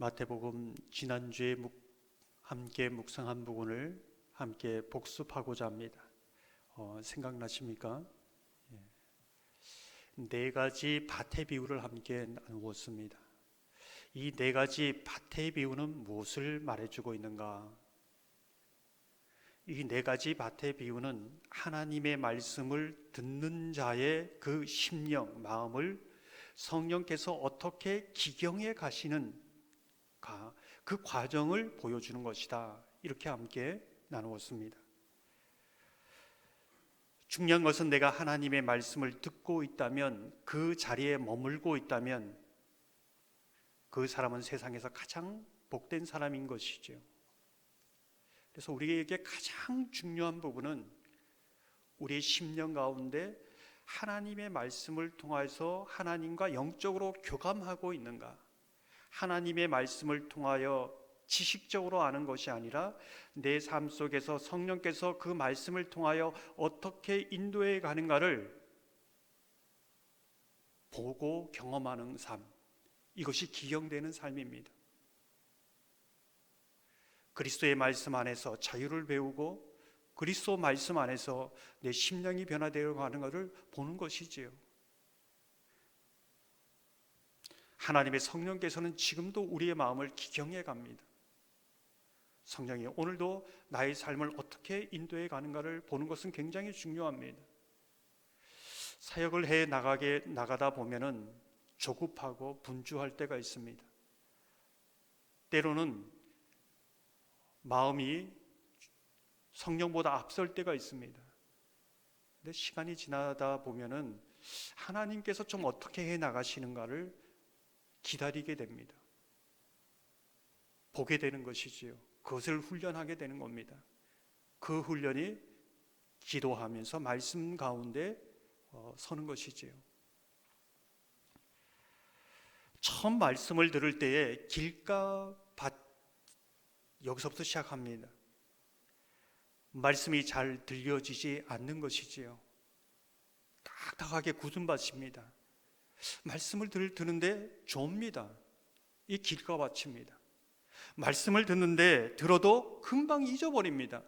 마태복음 지난주에 함께 묵상한 부분을 함께 복습하고자 합니다. 생각나십니까? 네 가지 밭의 비유를 함께 나누었습니다. 이 네 가지 밭의 비유는 무엇을 말해주고 있는가? 이 네 가지 밭의 비유는 하나님의 말씀을 듣는 자의 그 심령, 마음을 성령께서 어떻게 기경해 가시는 그 과정을 보여주는 것이다. 이렇게 함께 나누었습니다. 중요한 것은 내가 하나님의 말씀을 듣고 있다면, 그 자리에 머물고 있다면 그 사람은 세상에서 가장 복된 사람인 것이죠. 그래서 우리에게 가장 중요한 부분은 우리의 심령 가운데 하나님의 말씀을 통해서 하나님과 영적으로 교감하고 있는가, 하나님의 말씀을 통하여 지식적으로 아는 것이 아니라 내 삶 속에서 성령께서 그 말씀을 통하여 어떻게 인도해 가는가를 보고 경험하는 삶, 이것이 기경되는 삶입니다. 그리스도의 말씀 안에서 자유를 배우고 그리스도 말씀 안에서 내 심령이 변화되어 가는 것을 보는 것이지요. 하나님의 성령께서는 지금도 우리의 마음을 기경해 갑니다. 성령이 오늘도 나의 삶을 어떻게 인도해 가는가를 보는 것은 굉장히 중요합니다. 사역을 해 나가다 보면은 조급하고 분주할 때가 있습니다. 때로는 마음이 성령보다 앞설 때가 있습니다. 근데 시간이 지나다 보면은 하나님께서 좀 어떻게 해 나가시는가를 기다리게 됩니다. 보게 되는 것이지요. 그것을 훈련하게 되는 겁니다. 그 훈련이 기도하면서 말씀 가운데 서는 것이지요. 처음 말씀을 들을 때에 길가 밭, 여기서부터 시작합니다. 말씀이 잘 들려지지 않는 것이지요. 딱딱하게 굳은 밭입니다. 말씀을 듣는데 좁니다. 이 길가밭입니다. 말씀을 듣는데 들어도 금방 잊어버립니다.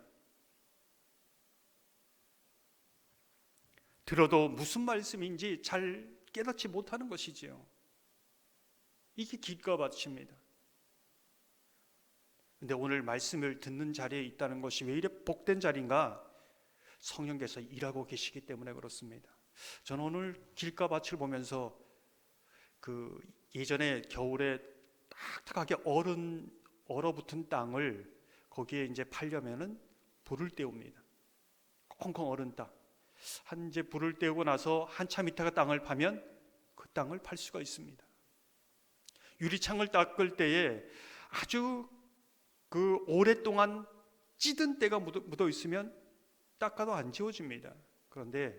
들어도 무슨 말씀인지 잘 깨닫지 못하는 것이지요. 이게 길가밭입니다. 근데 오늘 말씀을 듣는 자리에 있다는 것이 왜 이래 복된 자리인가? 성령께서 일하고 계시기 때문에 그렇습니다. 저는 오늘 길가밭을 보면서 그 예전에 겨울에 딱딱하게 얼어붙은 땅을 거기에 이제 팔려면은 불을 떼웁니다. 콩콩 얼은 땅. 이제 불을 떼우고 나서 한참 있다가 땅을 파면 그 땅을 팔 수가 있습니다. 유리창을 닦을 때에 아주 그 오랫동안 찌든 때가 묻어 있으면 닦아도 안 지워집니다. 그런데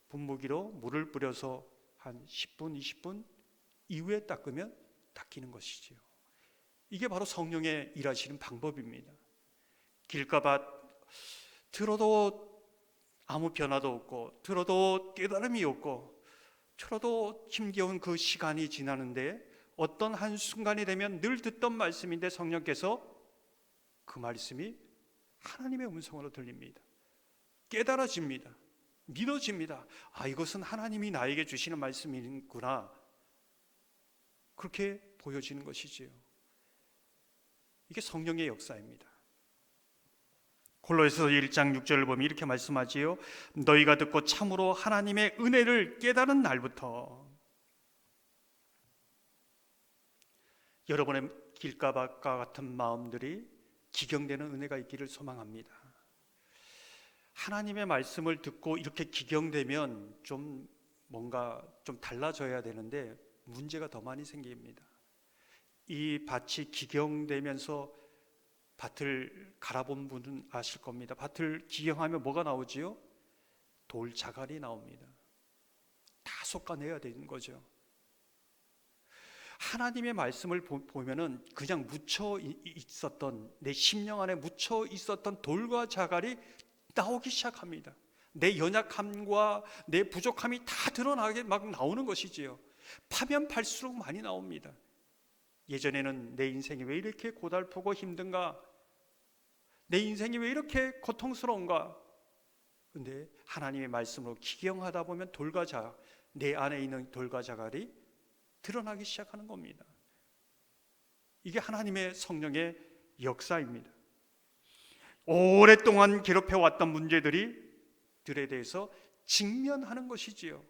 분무기로 물을 뿌려서 한 10분, 20분 이후에 닦으면 닦이는 것이지요. 이게 바로 성령의 일하시는 방법입니다. 길가밭 들어도 아무 변화도 없고, 들어도 깨달음이 없고, 들어도 힘겨운 그 시간이 지나는데 어떤 한순간이 되면 늘 듣던 말씀인데 성령께서 그 말씀이 하나님의 음성으로 들립니다. 깨달아집니다. 믿어집니다. 이것은 하나님이 나에게 주시는 말씀이구나. 그렇게 보여지는 것이지요. 이게 성령의 역사입니다. 골로새서 1장 6절을 보면 이렇게 말씀하지요. 너희가 듣고 참으로 하나님의 은혜를 깨달은 날부터. 여러분의 길가밭과 같은 마음들이 기경되는 은혜가 있기를 소망합니다. 하나님의 말씀을 듣고 이렇게 기경되면 좀 뭔가 좀 달라져야 되는데 문제가 더 많이 생깁니다. 이 밭이 기경되면서 밭을 갈아본 분은 아실 겁니다. 밭을 기경하면 뭐가 나오지요? 돌 자갈이 나옵니다. 다 솎아내야 되는 거죠. 하나님의 말씀을 보면은 그냥 묻혀 있었던, 내 심령 안에 묻혀 있었던 돌과 자갈이 나오기 시작합니다. 내 연약함과 내 부족함이 다 드러나게 막 나오는 것이지요. 파면 팔수록 많이 나옵니다. 예전에는 내 인생이 왜 이렇게 고달프고 힘든가? 내 인생이 왜 이렇게 고통스러운가? 근데 하나님의 말씀으로 기경하다 보면 돌과 자갈, 내 안에 있는 돌과 자갈이 드러나기 시작하는 겁니다. 이게 하나님의 성령의 역사입니다. 오랫동안 괴롭혀왔던 문제들에 대해서 직면하는 것이지요.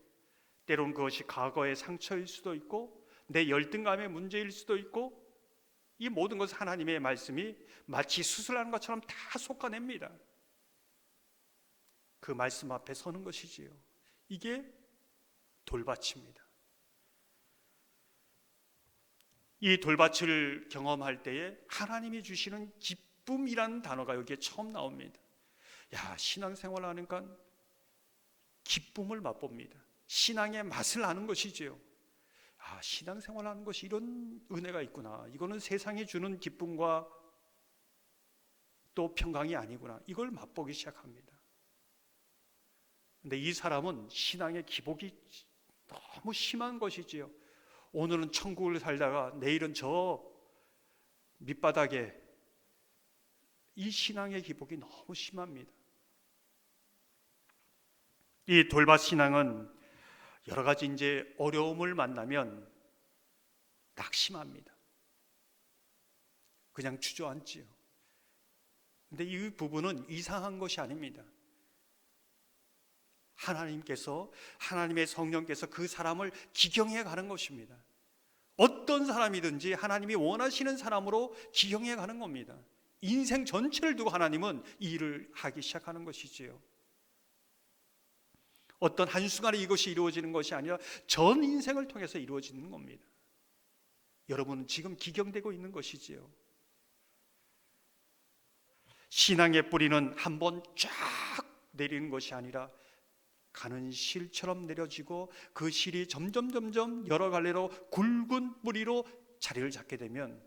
때론 그것이 과거의 상처일 수도 있고 내 열등감의 문제일 수도 있고, 이 모든 것을 하나님의 말씀이 마치 수술하는 것처럼 다 솎아냅니다. 그 말씀 앞에 서는 것이지요. 이게 돌밭입니다. 이 돌밭을 경험할 때에 하나님이 주시는 기쁨이라는 단어가 여기에 처음 나옵니다. 야, 신앙생활 하니까 기쁨을 맛봅니다. 신앙의 맛을 아는 것이지요. 아, 신앙생활 하는 것이 이런 은혜가 있구나. 이거는 세상이 주는 기쁨과 또 평강이 아니구나. 이걸 맛보기 시작합니다. 근데 이 사람은 신앙의 기복이 너무 심한 것이지요. 오늘은 천국을 살다가 내일은 저 밑바닥에, 이 신앙의 기복이 너무 심합니다. 이 돌밭 신앙은 여러 가지 이제 어려움을 만나면 낙심합니다. 그냥 주저앉지요. 근데 이 부분은 이상한 것이 아닙니다. 하나님의 성령께서 그 사람을 기경해 가는 것입니다. 어떤 사람이든지 하나님이 원하시는 사람으로 기경해 가는 겁니다. 인생 전체를 두고 하나님은 이 일을 하기 시작하는 것이지요. 어떤 한순간에 이것이 이루어지는 것이 아니라 전 인생을 통해서 이루어지는 겁니다. 여러분은 지금 기경되고 있는 것이지요. 신앙의 뿌리는 한번 쫙 내리는 것이 아니라 가는 실처럼 내려지고, 그 실이 점점 여러 갈래로 굵은 뿌리로 자리를 잡게 되면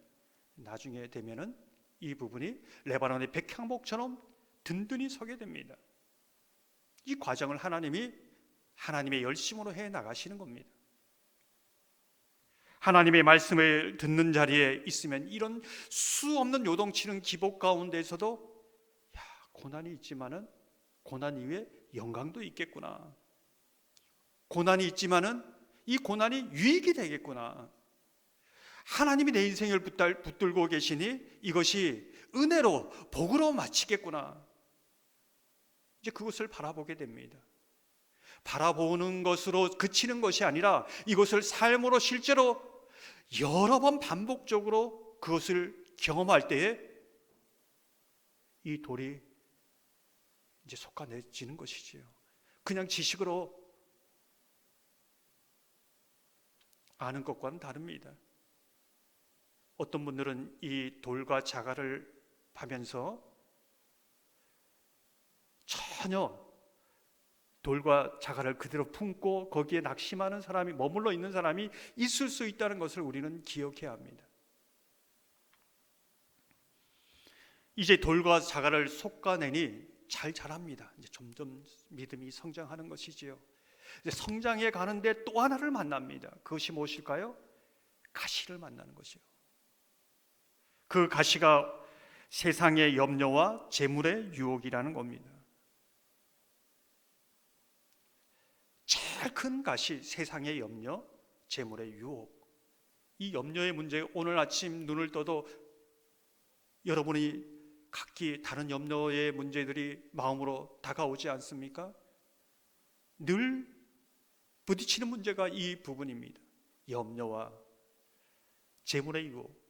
나중에 되면은 이 부분이 레바논의 백향목처럼 든든히 서게 됩니다. 이 과정을 하나님의 열심으로 해 나가시는 겁니다. 하나님의 말씀을 듣는 자리에 있으면 이런 수 없는 요동치는 기복 가운데에서도 고난이 있지만은 고난 이후에 영광도 있겠구나. 고난이 있지만은 이 고난이 유익이 되겠구나. 하나님이 내 인생을 붙들고 계시니 이것이 은혜로 복으로 마치겠구나. 이제 그것을 바라보게 됩니다. 바라보는 것으로 그치는 것이 아니라 이것을 삶으로 실제로 여러 번 반복적으로 그것을 경험할 때에 이 돌이 이제 솎아내지는 것이지요. 그냥 지식으로 아는 것과는 다릅니다. 어떤 분들은 이 돌과 자갈을 파면서 전혀 돌과 자갈을 그대로 품고 거기에 낙심하는 사람이, 머물러 있는 사람이 있을 수 있다는 것을 우리는 기억해야 합니다. 이제 돌과 자갈을 솎아내니 잘 자랍니다. 이제 점점 믿음이 성장하는 것이지요. 이제 성장해 가는데 또 하나를 만납니다. 그것이 무엇일까요? 가시를 만나는 것이요. 그 가시가 세상의 염려와 재물의 유혹이라는 겁니다. 제일 큰 가시, 세상의 염려, 재물의 유혹. 이 염려의 문제, 오늘 아침 눈을 떠도 여러분이 각기 다른 염려의 문제들이 마음으로 다가오지 않습니까? 늘 부딪히는 문제가 이 부분입니다. 염려와 재물의 유혹.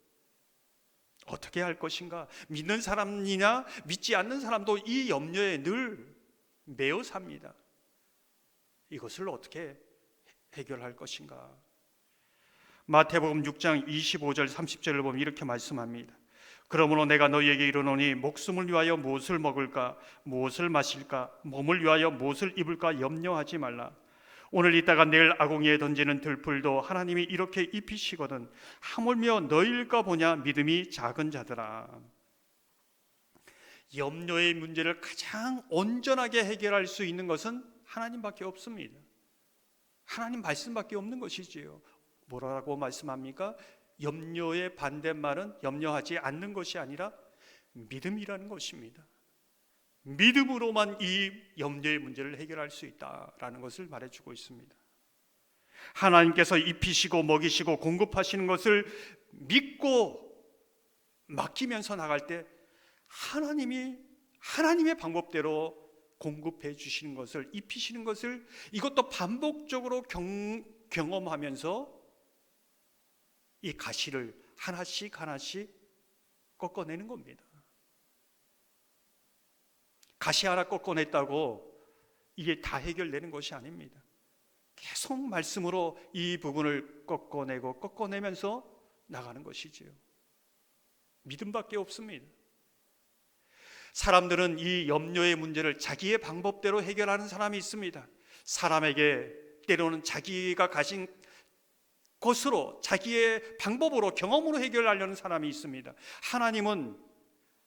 어떻게 할 것인가? 믿는 사람이나 믿지 않는 사람도 이 염려에 늘 매여 삽니다. 이것을 어떻게 해결할 것인가? 마태복음 6장 25절 30절을 보면 이렇게 말씀합니다. 그러므로 내가 너희에게 이르노니 목숨을 위하여 무엇을 먹을까, 무엇을 마실까, 몸을 위하여 무엇을 입을까 염려하지 말라. 오늘 있다가 내일 아궁이에 던지는 들풀도 하나님이 이렇게 입히시거든 하물며 너희일까 보냐 믿음이 작은 자들아. 염려의 문제를 가장 온전하게 해결할 수 있는 것은 하나님밖에 없습니다. 하나님 말씀밖에 없는 것이지요. 뭐라고 말씀합니까? 염려의 반대말은 염려하지 않는 것이 아니라 믿음이라는 것입니다. 믿음으로만 이 염려의 문제를 해결할 수 있다라는 것을 말해주고 있습니다. 하나님께서 입히시고 먹이시고 공급하시는 것을 믿고 맡기면서 나갈 때 하나님의 방법대로 공급해 주시는 것을, 입히시는 것을, 이것도 반복적으로 경험하면서 이 가시를 하나씩 꺾어내는 겁니다. 가시 하나 꺾어냈다고 이게 다 해결되는 것이 아닙니다. 계속 말씀으로 이 부분을 꺾어내면서 나가는 것이지요. 믿음밖에 없습니다. 사람들은 이 염려의 문제를 자기의 방법대로 해결하는 사람이 있습니다. 사람에게 때로는 자기가 가진 것으로, 자기의 방법으로, 경험으로 해결하려는 사람이 있습니다. 하나님은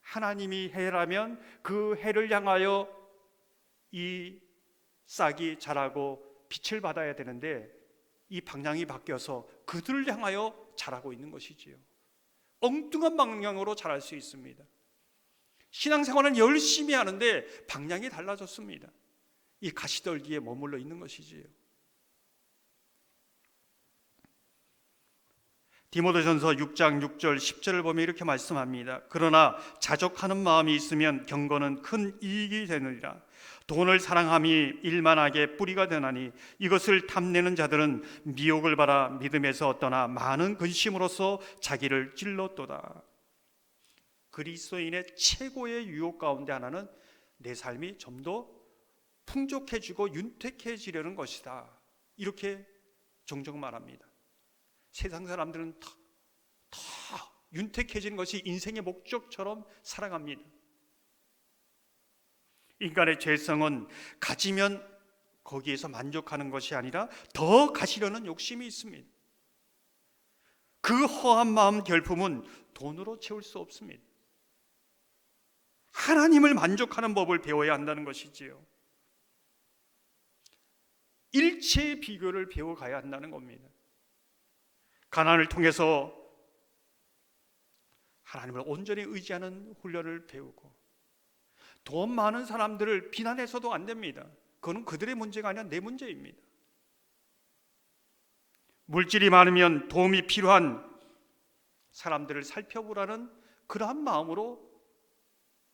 하나님이 해라면 그 해를 향하여 이 싹이 자라고 빛을 받아야 되는데 이 방향이 바뀌어서 그들을 향하여 자라고 있는 것이지요. 엉뚱한 방향으로 자랄 수 있습니다. 신앙생활은 열심히 하는데 방향이 달라졌습니다. 이 가시떨기에 머물러 있는 것이지요. 디모데전서 6장 6절 10절을 보면 이렇게 말씀합니다. 그러나 자족하는 마음이 있으면 경건은 큰 이익이 되느니라. 돈을 사랑함이 일만하게 뿌리가 되나니 이것을 탐내는 자들은 미혹을 받아 믿음에서 떠나 많은 근심으로써 자기를 찔렀도다. 그리스도인의 최고의 유혹 가운데 하나는 내 삶이 좀 더 풍족해지고 윤택해지려는 것이다. 이렇게 종종 말합니다. 세상 사람들은 더 윤택해지는 것이 인생의 목적처럼 살아갑니다. 인간의 죄성은 가지면 거기에서 만족하는 것이 아니라 더 가시려는 욕심이 있습니다. 그 허한 마음 결품은 돈으로 채울 수 없습니다. 하나님을 만족하는 법을 배워야 한다는 것이지요. 일체의 비결을 배워가야 한다는 겁니다. 가난을 통해서 하나님을 온전히 의지하는 훈련을 배우고, 돈 많은 사람들을 비난해서도 안 됩니다. 그건 그들의 문제가 아니라 내 문제입니다. 물질이 많으면 도움이 필요한 사람들을 살펴보라는 그러한 마음으로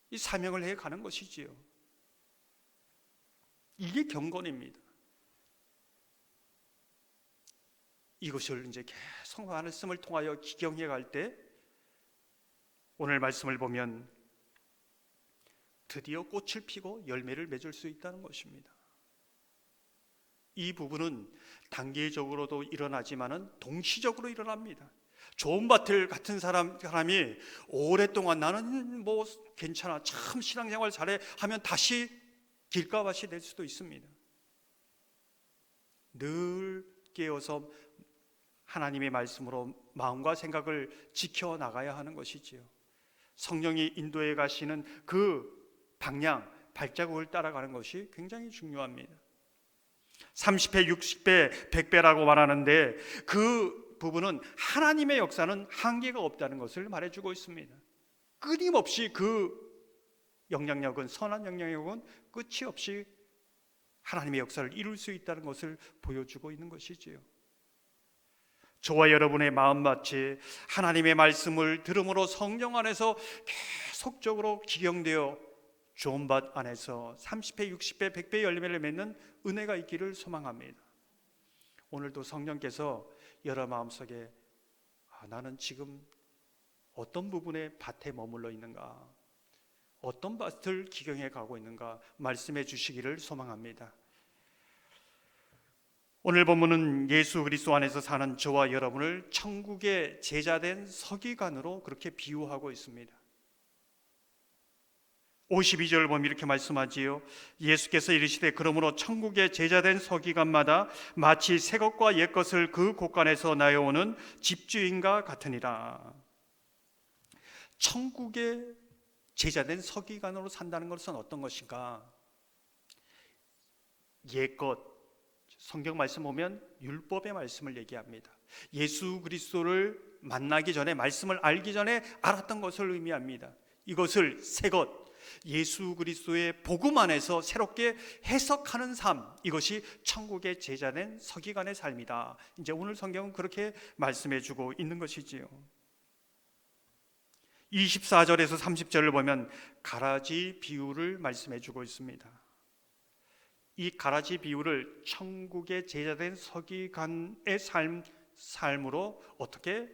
이 사명을 해가는 것이지요. 이게 경건입니다. 이것을 이제 계속 말씀을 통하여 기경해 갈 때 오늘 말씀을 보면 드디어 꽃을 피고 열매를 맺을 수 있다는 것입니다. 이 부분은 단계적으로도 일어나지만은 동시적으로 일어납니다. 좋은 밭을 같은 사람이 오랫동안 나는 뭐 괜찮아, 참 신앙생활 잘해 하면 다시 길가밭이 될 수도 있습니다. 늘 깨어서 하나님의 말씀으로 마음과 생각을 지켜나가야 하는 것이지요. 성령이 인도해 가시는 그 방향, 발자국을 따라가는 것이 굉장히 중요합니다. 30배, 60배, 100배라고 말하는데 그 부분은 하나님의 역사는 한계가 없다는 것을 말해주고 있습니다. 끊임없이 그 영향력은, 선한 영향력은 끝이 없이 하나님의 역사를 이룰 수 있다는 것을 보여주고 있는 것이지요. 저와 여러분의 마음밭이 하나님의 말씀을 들음으로 성령 안에서 계속적으로 기경되어 좋은 밭 안에서 30배, 60배, 100배 열매를 맺는 은혜가 있기를 소망합니다. 오늘도 성령께서 여러 마음속에 나는 지금 어떤 부분의 밭에 머물러 있는가, 어떤 밭을 기경해 가고 있는가 말씀해 주시기를 소망합니다. 오늘 본문은 예수 그리스도 안에서 사는 저와 여러분을 천국의 제자된 서기관으로 그렇게 비유하고 있습니다. 52절을 보면 이렇게 말씀하지요. 예수께서 이르시되 그러므로 천국의 제자된 서기관마다 마치 새 것과 옛 것을 그 곳간에서 나여오는 집주인과 같으니라. 천국의 제자된 서기관으로 산다는 것은 어떤 것인가? 옛 것, 성경 말씀 보면 율법의 말씀을 얘기합니다. 예수 그리스도를 만나기 전에, 말씀을 알기 전에 알았던 것을 의미합니다. 이것을 새 것, 예수 그리스도의 복음 안에서 새롭게 해석하는 삶, 이것이 천국의 제자된 서기관의 삶이다. 이제 오늘 성경은 그렇게 말씀해 주고 있는 것이지요. 24절에서 30절을 보면 가라지 비유를 말씀해 주고 있습니다. 이 가라지 비유를 천국의 제자된 서기관의 삶으로 어떻게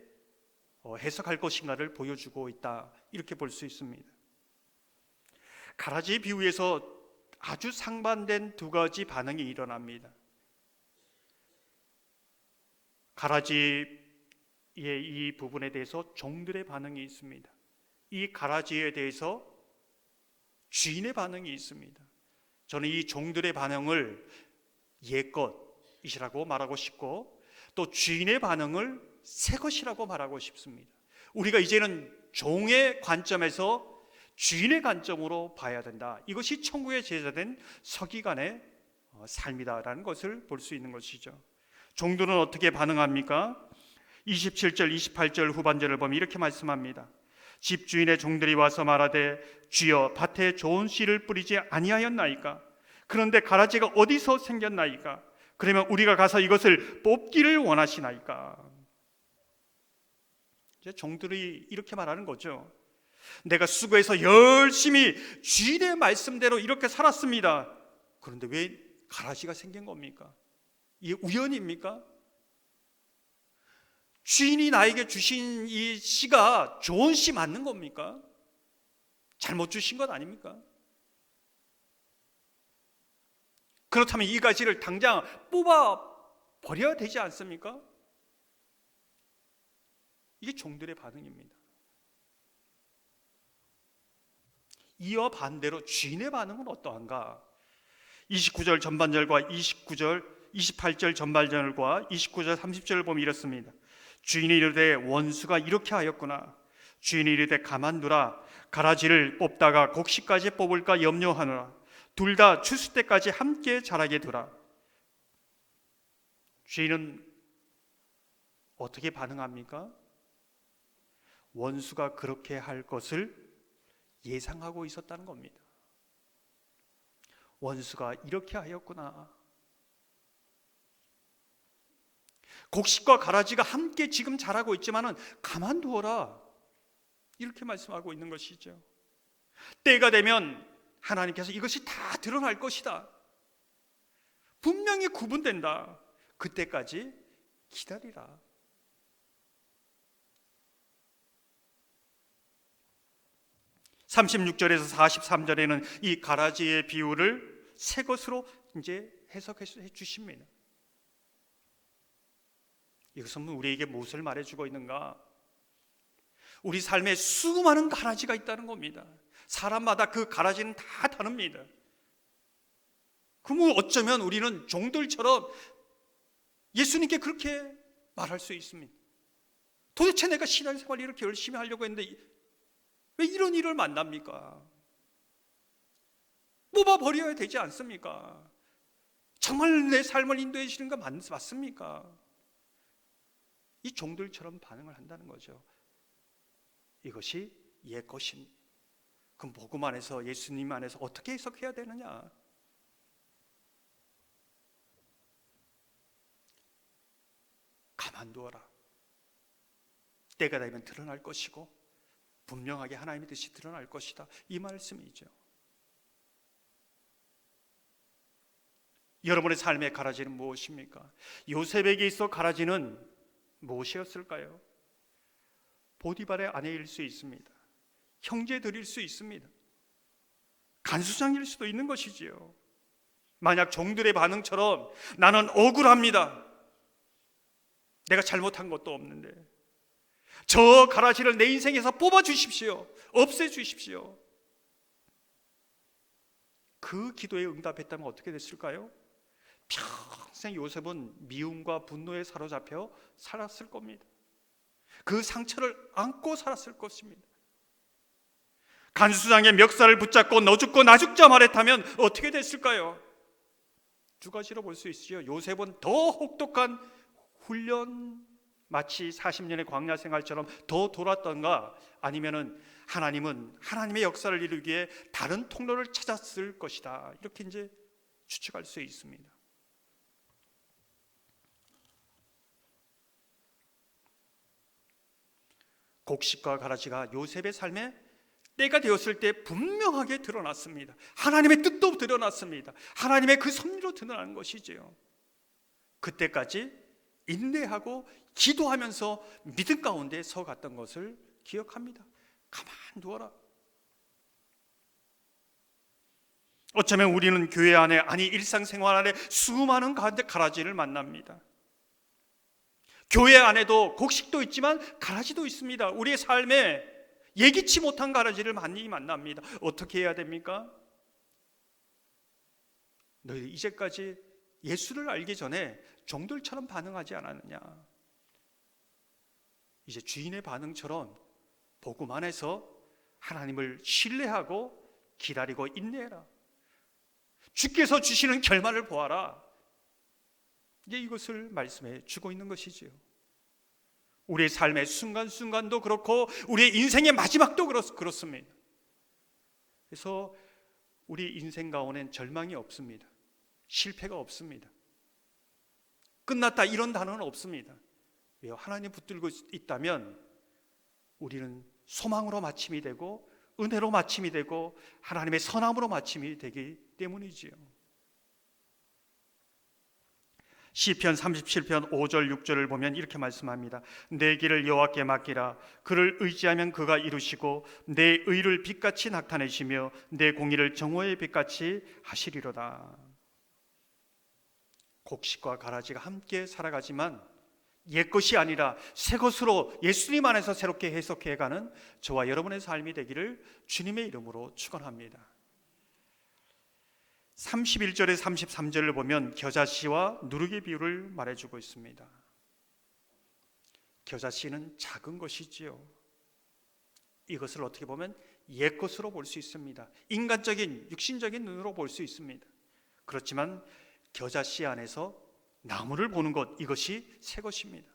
해석할 것인가를 보여주고 있다, 이렇게 볼 수 있습니다. 가라지 비유에서 아주 상반된 두 가지 반응이 일어납니다. 가라지의 이 부분에 대해서 종들의 반응이 있습니다. 이 가라지에 대해서 주인의 반응이 있습니다. 저는 이 종들의 반응을 옛것이라고 말하고 싶고, 또 주인의 반응을 새 것이라고 말하고 싶습니다. 우리가 이제는 종의 관점에서 주인의 관점으로 봐야 된다. 이것이 천국의 제자된 서기관의 삶이다라는 것을 볼 수 있는 것이죠. 종들은 어떻게 반응합니까? 27절, 28절 후반절을 보면 이렇게 말씀합니다. 집주인의 종들이 와서 말하되 주여 밭에 좋은 씨를 뿌리지 아니하였나이까? 그런데 가라지가 어디서 생겼나이까? 그러면 우리가 가서 이것을 뽑기를 원하시나이까? 이제 종들이 이렇게 말하는 거죠. 내가 수고해서 열심히 주인의 말씀대로 이렇게 살았습니다. 그런데 왜 가라지가 생긴 겁니까? 이게 우연입니까? 주인이 나에게 주신 이 씨가 좋은 씨 맞는 겁니까? 잘못 주신 것 아닙니까? 그렇다면 이 가지를 당장 뽑아 버려야 되지 않습니까? 이게 종들의 반응입니다. 이와 반대로 주인의 반응은 어떠한가? 29절 전반절과 28절 전반절과 29절 30절을 보면 이렇습니다. 주인이 이르되 원수가 이렇게 하였구나. 주인이 이르되 가만두라. 가라지를 뽑다가 곡식까지 뽑을까 염려하노라. 둘 다 추수 때까지 함께 자라게 두라. 주인은 어떻게 반응합니까? 원수가 그렇게 할 것을 예상하고 있었다는 겁니다. 원수가 이렇게 하였구나. 곡식과 가라지가 함께 지금 자라고 있지만은 가만두어라, 이렇게 말씀하고 있는 것이죠. 때가 되면 하나님께서 이것이 다 드러날 것이다. 분명히 구분된다. 그때까지 기다리라. (36절에서 43절에는) 이 가라지의 비유를 새 것으로 이제 해석해 주십니다. 이것은 우리에게 무엇을 말해주고 있는가? 우리 삶에 수많은 가라지가 있다는 겁니다. 사람마다 그 가라지는 다 다릅니다. 그럼 어쩌면 우리는 종들처럼 예수님께 그렇게 말할 수 있습니다. 도대체 내가 신앙생활 이렇게 열심히 하려고 했는데 왜 이런 일을 만납니까? 뽑아버려야 되지 않습니까? 정말 내 삶을 인도해 주시는 거 맞습니까? 이 종들처럼 반응을 한다는 거죠. 이것이 옛 것입니다. 그럼 복음 안에서, 예수님 안에서 어떻게 해석해야 되느냐? 가만두어라. 때가 되면 드러날 것이고 분명하게 하나님의 뜻이 드러날 것이다, 이 말씀이죠. 여러분의 삶의 가라지는 무엇입니까? 요셉에게 있어 가라지는 무엇이었을까요? 보디발의 아내일 수 있습니다. 형제들일 수 있습니다. 간수장일 수도 있는 것이지요. 만약 종들의 반응처럼 나는 억울합니다, 내가 잘못한 것도 없는데 저 가라지를 내 인생에서 뽑아주십시오, 없애주십시오, 그 기도에 응답했다면 어떻게 됐을까요? 평생 요셉은 미움과 분노에 사로잡혀 살았을 겁니다. 그 상처를 안고 살았을 것입니다. 간수장의 멱살을 붙잡고 너 죽고 나 죽자 말했다면 어떻게 됐을까요? 두 가지로 볼 수 있어요. 요셉은 더 혹독한 훈련 마치 40년의 광야 생활처럼 더 돌았던가, 아니면은 하나님은 하나님의 역사를 이루기 위해 다른 통로를 찾았을 것이다, 이렇게 이제 추측할 수 있습니다. 곡식과 가라지가 요셉의 삶에 때가 되었을 때 분명하게 드러났습니다. 하나님의 뜻도 드러났습니다. 하나님의 그 섭리로 드러나는 것이지요. 그때까지 인내하고 기도하면서 믿음 가운데 서갔던 것을 기억합니다. 가만두어라. 어쩌면 우리는 교회 안에, 아니 일상생활 안에 수많은 가라지를 만납니다. 교회 안에도 곡식도 있지만 가라지도 있습니다. 우리의 삶에 예기치 못한 가라지를 많이 만납니다. 어떻게 해야 됩니까? 너희 이제까지 예수를 알기 전에 종들처럼 반응하지 않았느냐? 이제 주인의 반응처럼 복음 안에서 하나님을 신뢰하고 기다리고 인내해라. 주께서 주시는 결말을 보아라. 이제 이것을 말씀해 주고 있는 것이지요. 우리의 삶의 순간순간도 그렇고 우리의 인생의 마지막도 그렇습니다. 그래서 우리 인생 가운데는 절망이 없습니다. 실패가 없습니다. 끝났다 이런 단어는 없습니다. 왜요? 하나님 붙들고 있다면 우리는 소망으로 마침이 되고 은혜로 마침이 되고 하나님의 선함으로 마침이 되기 때문이지요. 시편 37편 5절 6절을 보면 이렇게 말씀합니다. 내 길을 여호와께 맡기라. 그를 의지하면 그가 이루시고 내 의를 빛같이 나타내시며 내 공의를 정오의 빛같이 하시리로다. 곡식과 가라지가 함께 살아가지만 옛것이 아니라 새것으로 예수님 안에서 새롭게 해석해가는 저와 여러분의 삶이 되기를 주님의 이름으로 축원합니다. 31절에 33절을 보면 겨자씨와 누룩의 비유를 말해주고 있습니다. 겨자씨는 작은 것이지요. 이것을 어떻게 보면 옛것으로 볼 수 있습니다. 인간적인 육신적인 눈으로 볼 수 있습니다. 그렇지만 겨자씨 안에서 나무를 보는 것, 이것이 새 것입니다.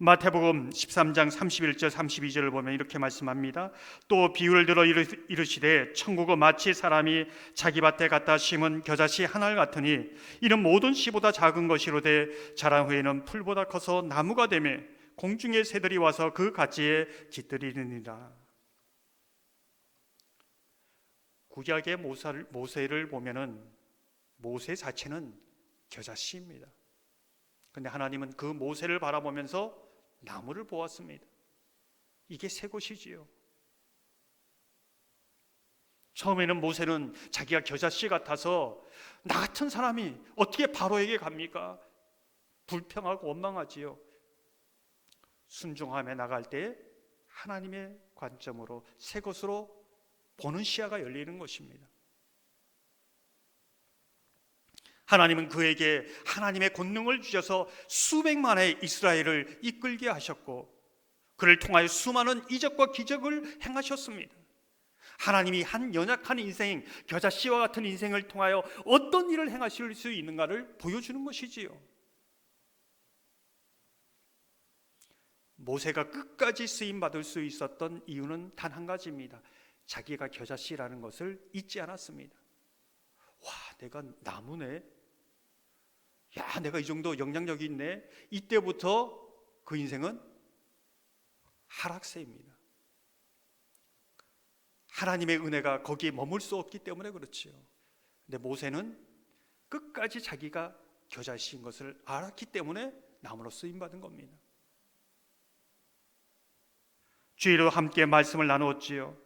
마태복음 13장 31절 32절을 보면 이렇게 말씀합니다. 또 비유를 들어 이르시되 천국은 마치 사람이 자기 밭에 갖다 심은 겨자씨 하나 같으니 이는 모든 씨보다 작은 것이로되 자란 후에는 풀보다 커서 나무가 되며 공중의 새들이 와서 그 가지에 깃들이느니라. 구약의 모세를 보면은 모세 자체는 겨자씨입니다. 그런데 하나님은 그 모세를 바라보면서 나무를 보았습니다. 이게 새 것이지요. 처음에는 모세는 자기가 겨자씨 같아서 나 같은 사람이 어떻게 바로에게 갑니까? 불평하고 원망하지요. 순종함에 나갈 때 하나님의 관점으로 새 것으로 보는 시야가 열리는 것입니다. 하나님은 그에게 하나님의 권능을 주셔서 수백만의 이스라엘을 이끌게 하셨고 그를 통하여 수많은 이적과 기적을 행하셨습니다. 하나님이 한 연약한 인생, 겨자씨와 같은 인생을 통하여 어떤 일을 행하실 수 있는가를 보여주는 것이지요. 모세가 끝까지 쓰임받을 수 있었던 이유는 단 한 가지입니다. 자기가 겨자씨라는 것을 잊지 않았습니다. 와, 내가 나무네. 야, 내가 이 정도 영향력이 있네. 이때부터 그 인생은 하락세입니다. 하나님의 은혜가 거기에 머물 수 없기 때문에 그렇지요. 근데 모세는 끝까지 자기가 겨자씨인 것을 알았기 때문에 나무로 쓰임받은 겁니다. 주일로 함께 말씀을 나누었지요.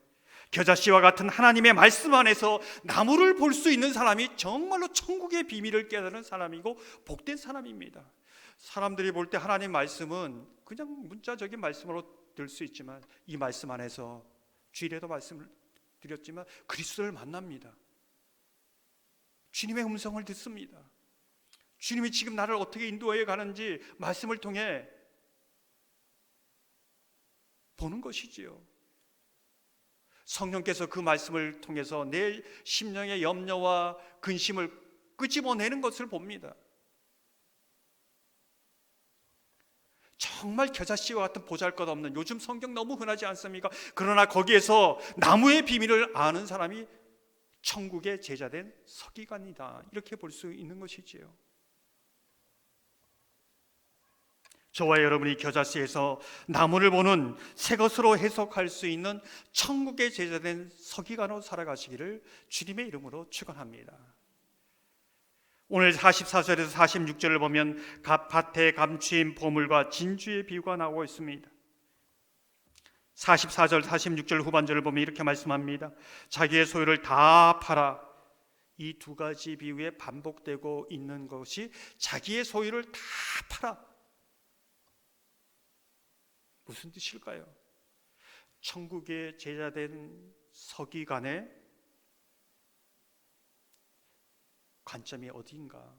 겨자씨와 같은 하나님의 말씀 안에서 나무를 볼 수 있는 사람이 정말로 천국의 비밀을 깨달은 사람이고 복된 사람입니다. 사람들이 볼 때 하나님 말씀은 그냥 문자적인 말씀으로 들 수 있지만 이 말씀 안에서 주일에도 말씀을 드렸지만 그리스도를 만납니다. 주님의 음성을 듣습니다. 주님이 지금 나를 어떻게 인도해 가는지 말씀을 통해 보는 것이지요. 성령께서 그 말씀을 통해서 내 심령의 염려와 근심을 끄집어내는 것을 봅니다. 정말 겨자씨와 같은 보잘것없는, 요즘 성경 너무 흔하지 않습니까? 그러나 거기에서 나무의 비밀을 아는 사람이 천국의 제자된 서기관이다, 이렇게 볼 수 있는 것이지요. 저와 여러분이 겨자씨에서 나무를 보는 새 것으로 해석할 수 있는 천국의 제자된 서기관으로 살아가시기를 주님의 이름으로 축원합니다. 오늘 44절에서 46절을 보면 밭에 감추인 보물과 진주의 비유가 나오고 있습니다. 44절 46절 후반절을 보면 이렇게 말씀합니다. 자기의 소유를 다 팔아. 이 두 가지 비유에 반복되고 있는 것이 자기의 소유를 다 팔아. 무슨 뜻일까요? 천국의 제자된 서기관의 관점이 어디인가?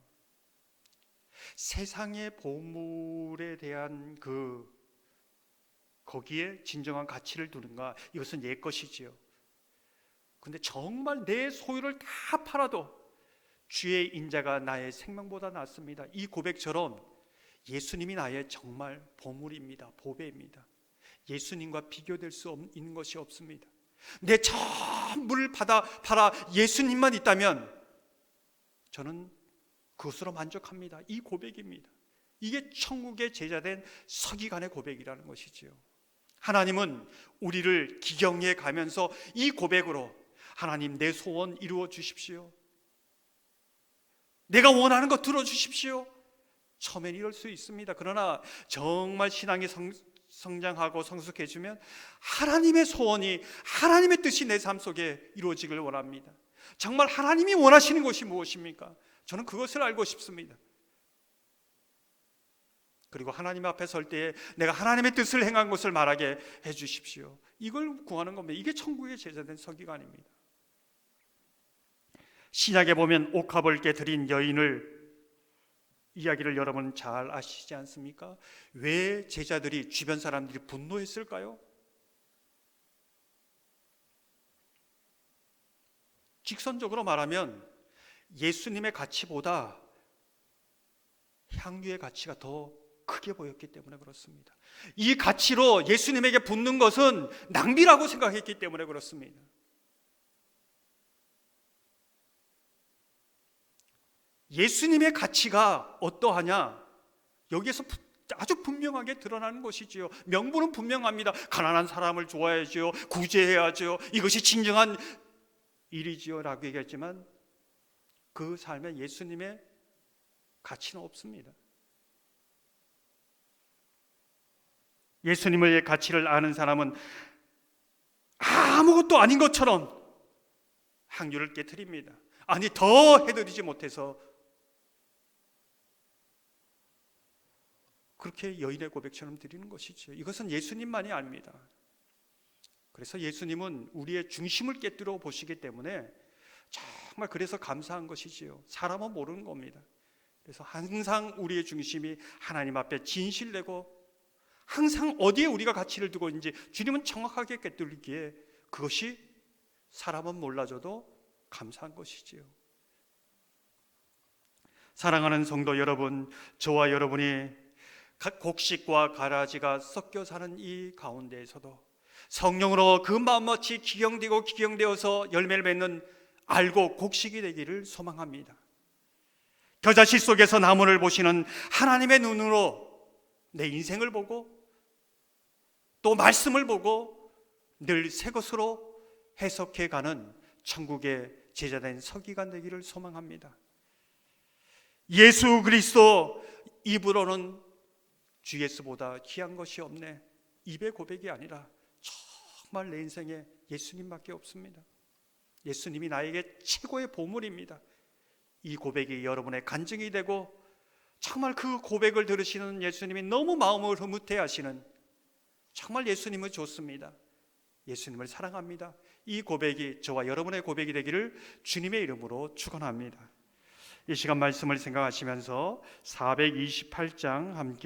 세상의 보물에 대한 거기에 진정한 가치를 두는가? 이것은 옛 것이지요. 근데 정말 내 소유를 다 팔아도 주의 인자가 나의 생명보다 낫습니다. 이 고백처럼 예수님이 나의 정말 보물입니다. 보배입니다. 예수님과 비교될 수 있는 것이 없습니다. 내 전부를 팔아 예수님만 있다면 저는 그것으로 만족합니다. 이 고백입니다. 이게 천국의 제자된 서기관의 고백이라는 것이지요. 하나님은 우리를 기경해 가면서 이 고백으로 하나님, 내 소원 이루어 주십시오. 내가 원하는 것 들어주십시오. 처음엔 이럴 수 있습니다. 그러나 정말 신앙이 성장하고 성숙해지면 하나님의 소원이, 하나님의 뜻이 내 삶 속에 이루어지길 원합니다. 정말 하나님이 원하시는 것이 무엇입니까? 저는 그것을 알고 싶습니다. 그리고 하나님 앞에 설 때에 내가 하나님의 뜻을 행한 것을 말하게 해주십시오. 이걸 구하는 겁니다. 이게 천국의 제자된 서기관입니다. 신약에 보면 옥합을 깨뜨린 여인을 이야기를 여러분 잘 아시지 않습니까? 왜 제자들이, 주변 사람들이 분노했을까요? 직선적으로 말하면 예수님의 가치보다 향유의 가치가 더 크게 보였기 때문에 그렇습니다. 이 가치로 예수님에게 붙는 것은 낭비라고 생각했기 때문에 그렇습니다. 예수님의 가치가 어떠하냐? 여기에서 아주 분명하게 드러나는 것이지요. 명분은 분명합니다. 가난한 사람을 좋아해야죠. 구제해야죠. 이것이 진정한 일이지요 라고 얘기했지만 그 삶에 예수님의 가치는 없습니다. 예수님의 가치를 아는 사람은 아무것도 아닌 것처럼 향유를 깨트립니다. 아니, 더 해드리지 못해서 그렇게 여인의 고백처럼 드리는 것이죠. 이것은 예수님만이 압니다. 그래서 예수님은 우리의 중심을 깨뜨려 보시기 때문에 정말 그래서 감사한 것이지요. 사람은 모르는 겁니다. 그래서 항상 우리의 중심이 하나님 앞에 진실되고 항상 어디에 우리가 가치를 두고 있는지 주님은 정확하게 깨뜨리기에 그것이 사람은 몰라줘도 감사한 것이지요. 사랑하는 성도 여러분, 저와 여러분이 곡식과 가라지가 섞여 사는 이 가운데에서도 성령으로 그 마음같이 기경되어서 열매를 맺는 알고 곡식이 되기를 소망합니다. 겨자씨 속에서 나무를 보시는 하나님의 눈으로 내 인생을 보고 또 말씀을 보고 늘 새 것으로 해석해가는 천국의 제자된 서기관 되기를 소망합니다. 예수 그리스도, 입으로는 주 예수보다 귀한 것이 없네, 입의 고백이 아니라 정말 내 인생에 예수님밖에 없습니다. 예수님이 나에게 최고의 보물입니다. 이 고백이 여러분의 간증이 되고 정말 그 고백을 들으시는 예수님이 너무 마음을 흐뭇해 하시는, 정말 예수님은 좋습니다. 예수님을 사랑합니다. 이 고백이 저와 여러분의 고백이 되기를 주님의 이름으로 축원합니다. 이 시간 말씀을 생각하시면서 428장 함께